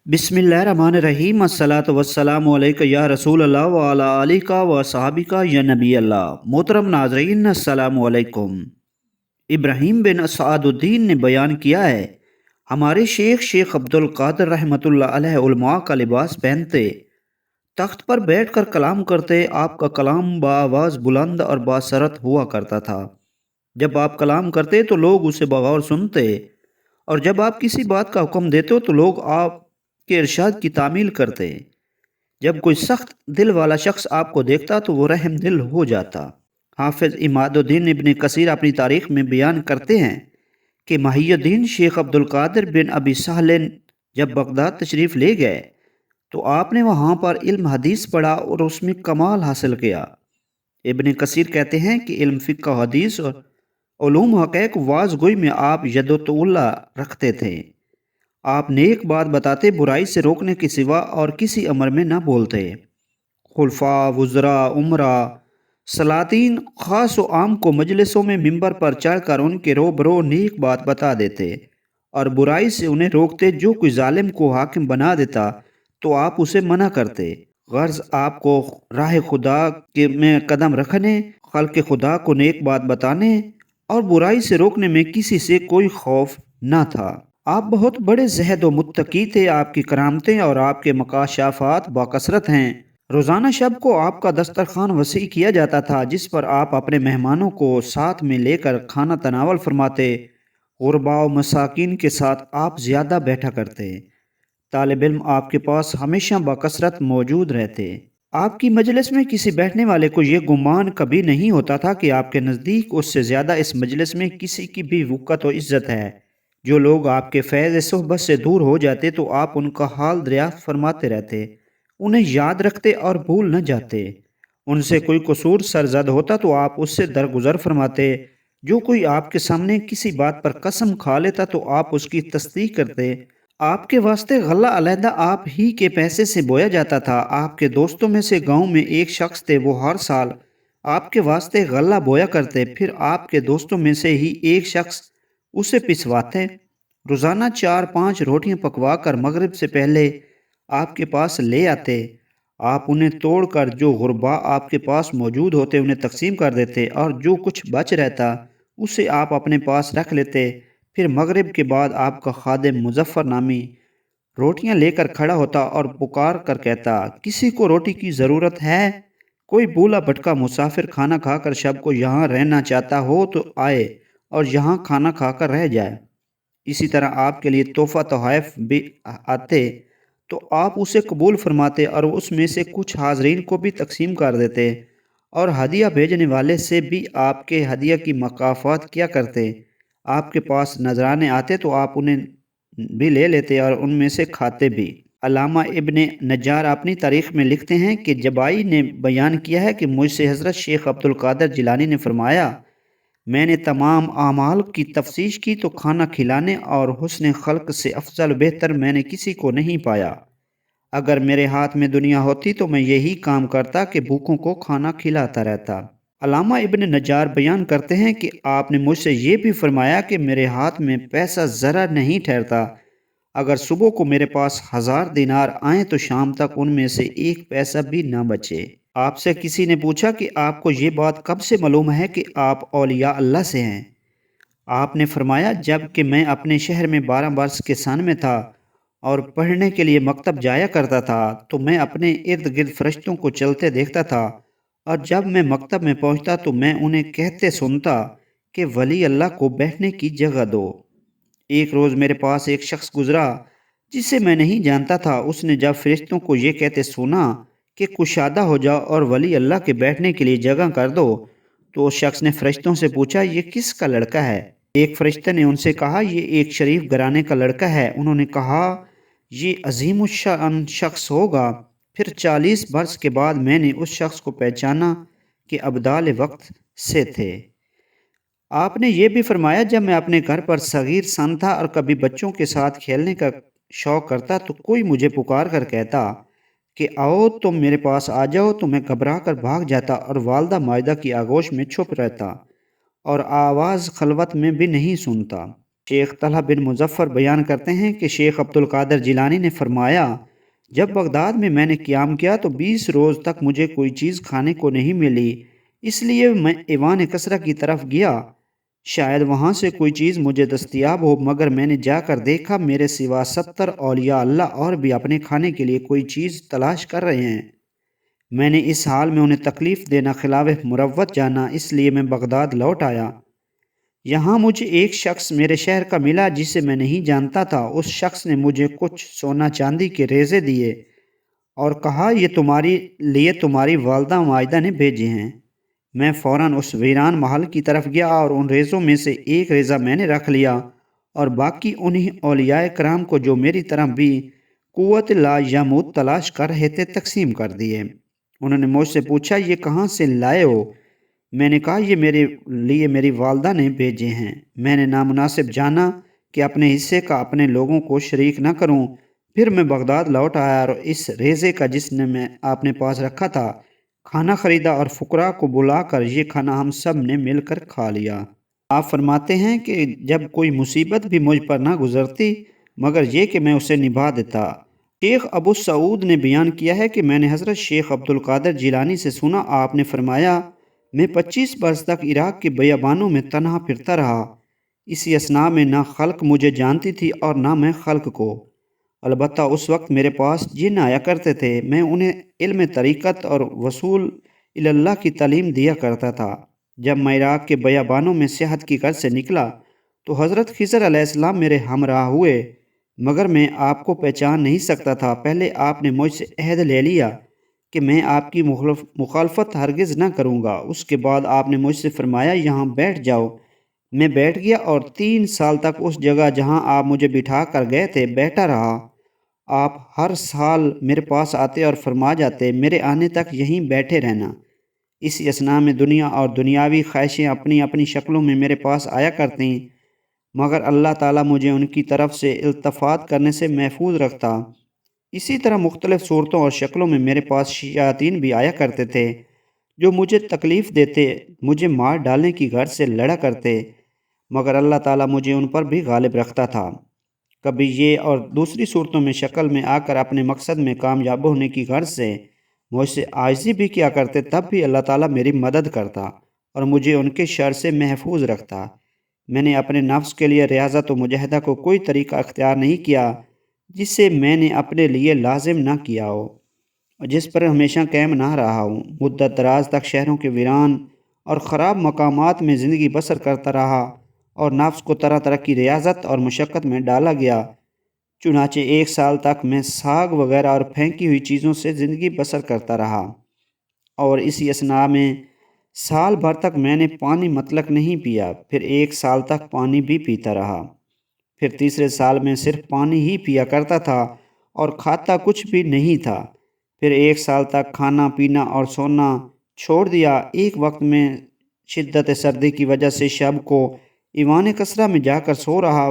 बिस्मिल्लाहिर्रहमानिर्रहीम अस्सलातु वस्सलामु अलैका या रसूल अल्लाह व अला आलिका व सहाबिका या नबी अल्लाह। मोहतरम नाज़रीन, अस्सलामु अलैकुम। इब्राहीम बिन सआदुद्दीन ने बयान किया है, हमारे शेख अब्दुल कादिर रहमतुल्लाह अलैह उलमा का लिबास पहनते, तख्त पर बैठकर कलाम करते। आपका कलाम बाआवाज़ बुलंद और बासरत हुआ करता था। जब आप कलाम करते तो लोग उसे बगौर सुनते, और जब आप किसी बात का हुक्म देते हो तो लोग आपके इरशाद की तामील करते। जब कोई सख्त दिल वाला शख्स आपको देखता तो वो रहम दिल हो जाता। हाफिज इमादुद्दीन इब्न कसीर अपनी तारीख में बयान करते हैं कि महियुद्दीन शेख अब्दुल कादिर बिन अबी साहल जब बगदाद तशरीफ़ ले गए तो आपने वहाँ पर इल्म हदीस पढ़ा और उसमें कमाल हासिल किया। इब्न कसीर कहते हैं कि इल्म फ़िक़्ह हदीस और उलूम हक़ैक़ वाज़ गोई में आप यदुतउल्ला रखते थे। आप नेक बात बताते, बुराई से रोकने के सिवा और किसी अमर में न बोलते। खुलफा, वुज़रा, उमरा, सलातीन, ख़ास व आम को मजलिसों में मिंबर पर चढ़कर उनके रोबरो नेक बात बता देते और बुराई से उन्हें रोकते। जो कोई जालिम को हाकिम बना देता तो आप उसे मना करते। गर्ज आपको राह खुदा के में कदम रखने, खल्क़ खुदा को नेक बात बताने और बुराई से रोकने में किसी से कोई खौफ न था। आप बहुत बड़े ज़हद व मुत्तकी थे। आपकी करामतें और आपके मकाशाफात बाकसरत हैं। रोज़ाना शब को आपका दस्तरखान वसी किया जाता था, जिस पर आप अपने मेहमानों को साथ में लेकर खाना तनावल फरमाते। गुरबा व मसाकिन के साथ आप ज़्यादा बैठा करते। तालिब इल्म आपके पास हमेशा बाकसरत मौजूद रहते। आपकी मजलिस में किसी बैठने वाले को ये गुमान कभी नहीं होता था कि आपके नज़दीक उससे ज़्यादा इस मजलिस में किसी की भी वक़्त व इज़्ज़त है। जो लोग आपके फैज़ सोहबत से दूर हो जाते तो आप उनका हाल दरियाफ़्त फरमाते रहते, उन्हें याद रखते और भूल न जाते। उनसे कोई कसूर सरजद होता तो आप उससे दरगुजर फरमाते। जो कोई आपके सामने किसी बात पर कसम खा लेता तो आप उसकी तस्दीक करते। आपके वास्ते गल्ला अलहदा आप ही के पैसे से बोया जाता था। आपके दोस्तों में से गांव में एक शख्स थे, वो हर साल आपके वास्ते गल्ला बोया करते। फिर आपके दोस्तों में से ही एक शख्स उसे पिसवाते। रोज़ाना 4-5 रोटियां पकवा कर मगरिब से पहले आपके पास ले आते। आप उन्हें तोड़कर जो गुरबा आपके पास मौजूद होते उन्हें तकसीम कर देते और जो कुछ बच रहता उसे आप अपने पास रख लेते। फिर मगरिब के बाद आपका खादिम मुजफ्फर नामी रोटियां लेकर खड़ा होता और पुकार कर कहता, किसी को रोटी की ज़रूरत है? कोई भूला भटका मुसाफिर खाना खाकर शब को यहाँ रहना चाहता हो तो आए और यहाँ खाना खाकर रह जाए। इसी तरह आपके लिए तोहफ़ा तोहफ़ भी आते तो आप उसे कबूल फरमाते और उसमें से कुछ हाजरीन को भी तकसीम कर देते, और हदिया भेजने वाले से भी आपके हदिया की मकाफ़ात किया करते। आपके पास नजराने आते तो आप उन्हें भी ले लेते और उनमें से खाते भी। अल्लामा इब्ने नज्जार अपनी तारीख में लिखते हैं कि जबाई ने बयान किया है कि मुझसे हज़रत शेख अब्दुल कादिर जिलानी ने फरमाया, मैंने तमाम आमाल की तफ्तीश की तो खाना खिलाने और हुस्न खल्क से अफजल बेहतर मैंने किसी को नहीं पाया। अगर मेरे हाथ में दुनिया होती तो मैं यही काम करता कि भूखों को खाना खिलाता रहता। अल्लामा इब्न नज्जार बयान करते हैं कि आपने मुझसे ये भी फरमाया कि मेरे हाथ में पैसा ज़रा नहीं ठहरता। अगर सुबह को मेरे पास 1000 दिनार आए तो शाम तक उनमें से एक पैसा भी ना बचे। आपसे किसी ने पूछा कि आपको ये बात कब से मालूम है कि आप औलिया अल्लाह से हैं? आपने फरमाया, जब कि मैं अपने शहर में 12 वर्ष के सन में था और पढ़ने के लिए मकतब जाया करता था तो मैं अपने इर्द गिर्द फरिश्तों को चलते देखता था, और जब मैं मकतब में पहुंचता तो मैं उन्हें कहते सुनता कि वली अल्लाह को बैठने की जगह दो। एक रोज़ मेरे पास एक शख्स गुजरा जिसे मैं नहीं जानता था। उसने जब फरिश्तों को ये कहते सुना कि कुशादा हो जाओ और वली अल्लाह के बैठने के लिए जगह कर दो, तो उस शख्स ने फरिश्तों से पूछा, ये किसका लड़का है? एक फरिश्ते ने उनसे कहा, ये एक शरीफ घराने का लड़का है। उन्होंने कहा, ये अजीमुश्शान शख्स होगा। फिर 40 बरस के बाद मैंने उस शख्स को पहचाना कि अब्दाल वक्त से थे। आपने ये भी फरमाया, जब मैं अपने घर पर सगीर सन था और कभी बच्चों के साथ खेलने का शौक करता तो कोई मुझे पुकार कर कहता कि आओ तुम मेरे पास आ जाओ, तो मैं घबरा कर भाग जाता और वालदा मायदा की आगोश में छुप रहता और आवाज़ खलवत में भी नहीं सुनता। شیخ طلحہ بن مظفر بیان کرتے ہیں کہ شیخ عبد القادر جیلانی نے فرمایا، جب بغداد میں نے قیام کیا تو 20 روز تک مجھے کوئی چیز کھانے کو نہیں ملی، اس لیے میں ایوان کسرا کی طرف گیا، شاید وہاں سے کوئی چیز مجھے دستیاب ہو، مگر میں نے جا کر دیکھا میرے سوا 70 اولیاء اللہ اور بھی اپنے کھانے کے لیے کوئی چیز تلاش کر رہے ہیں۔ میں نے اس حال میں انہیں تکلیف دینا خلاف مروت جانا، اس لیے میں بغداد لوٹ آیا۔ یہاں مجھے ایک شخص میرے شہر کا ملا جسے میں نہیں جانتا تھا۔ اس شخص نے مجھے کچھ سونا چاندی کے ریزے دیے اور کہا، یہ تمہاری والدہ مائدہ نے بھیجے ہیں۔ میں فوراً اس ویران محل کی طرف گیا اور ان ریزوں میں سے ایک ریزہ میں نے رکھ لیا اور باقی انہی اولیاء کرام کو جو میری طرح بھی قوت لا یموت تلاش کر رہے تھے تقسیم کر دیے۔ انہوں نے مجھ سے پوچھا، یہ کہاں سے لائے ہو؟ میں نے کہا، یہ میرے لیے میری والدہ نے بھیجے ہیں۔ میں نے نامناسب جانا کہ اپنے حصے کا اپنے لوگوں کو شریک نہ کروں۔ پھر میں بغداد لوٹ آیا اور اس ریزے کا جس نے میں اپنے پاس رکھا تھا کھانا خریدا اور فقراء کو بلا کر یہ کھانا ہم سب نے مل کر کھا لیا۔ آپ فرماتے ہیں کہ جب کوئی مصیبت بھی مجھ پر نہ گزرتی مگر یہ کہ میں اسے نبھا دیتا۔ شیخ ابو سعود نے بیان کیا ہے کہ میں نے حضرت شیخ عبد القادر جیلانی سے سنا، آپ نے فرمایا، میں 25 برس تک عراق کے بیابانوں میں تنہا پھرتا رہا۔ اسی اثناء میں نہ خلق مجھے جانتی تھی اور نہ میں خلق کو۔ البتہ اس وقت میرے پاس جن آیا کرتے تھے، میں انہیں علم طریقت اور وصول اللہ کی تعلیم دیا کرتا تھا۔ جب میں عراق کے بیابانوں میں سیاحت کی غرض سے نکلا تو حضرت خضر علیہ السلام میرے ہمراہ ہوئے، مگر میں آپ کو پہچان نہیں سکتا تھا۔ پہلے آپ نے مجھ سے عہد لے لیا کہ میں آپ کی مخالفت ہرگز نہ کروں گا۔ اس کے بعد آپ نے مجھ سے فرمایا، یہاں بیٹھ جاؤ۔ میں بیٹھ گیا اور 3 سال تک اس جگہ جہاں آپ مجھے بٹھا کر گئے تھے بیٹھا رہا۔ آپ ہر سال میرے پاس آتے اور فرما جاتے، میرے آنے تک یہیں بیٹھے رہنا۔ اسی اثناء میں دنیا اور دنیاوی خواہشیں اپنی اپنی شکلوں میں میرے پاس آیا کرتی، مگر اللہ تعالیٰ مجھے ان کی طرف سے التفات کرنے سے محفوظ رکھتا۔ اسی طرح مختلف صورتوں اور شکلوں میں میرے پاس شیاطین بھی آیا کرتے تھے جو مجھے تکلیف دیتے، مجھے مار ڈالنے کی غرض سے لڑا کرتے، مگر اللہ تعالیٰ مجھے ان پر بھی غالب رکھتا تھا۔ کبھی یہ اور دوسری صورتوں میں شکل میں آ کر اپنے مقصد میں کامیاب ہونے کی غرض سے مجھ سے عاجزی بھی کیا کرتے، تب بھی اللہ تعالیٰ میری مدد کرتا اور مجھے ان کے شر سے محفوظ رکھتا۔ میں نے اپنے نفس کے لیے ریاضت و مجاہدہ کو کوئی طریقہ اختیار نہیں کیا جسے میں نے اپنے لیے لازم نہ کیا ہو اور جس پر ہمیشہ قائم نہ رہا ہوں۔ مدت دراز تک شہروں کے ویران اور خراب مقامات میں زندگی بسر کرتا رہا اور نفس کو طرح طرح کی ریاضت اور مشقت میں ڈالا گیا۔ چنانچہ 1 سال تک میں ساگ وغیرہ اور پھینکی ہوئی چیزوں سے زندگی بسر کرتا رہا، اور اسی اثناء میں سال بھر تک میں نے پانی مطلق نہیں پیا۔ پھر 1 سال تک پانی بھی پیتا رہا۔ پھر تیسرے سال میں صرف پانی ہی پیا کرتا تھا اور کھاتا کچھ بھی نہیں تھا۔ پھر 1 سال تک کھانا پینا اور سونا چھوڑ دیا۔ ایک وقت میں شدت سردی کی وجہ سے شب کو ایوان کسرا میں جا کر سو رہا۔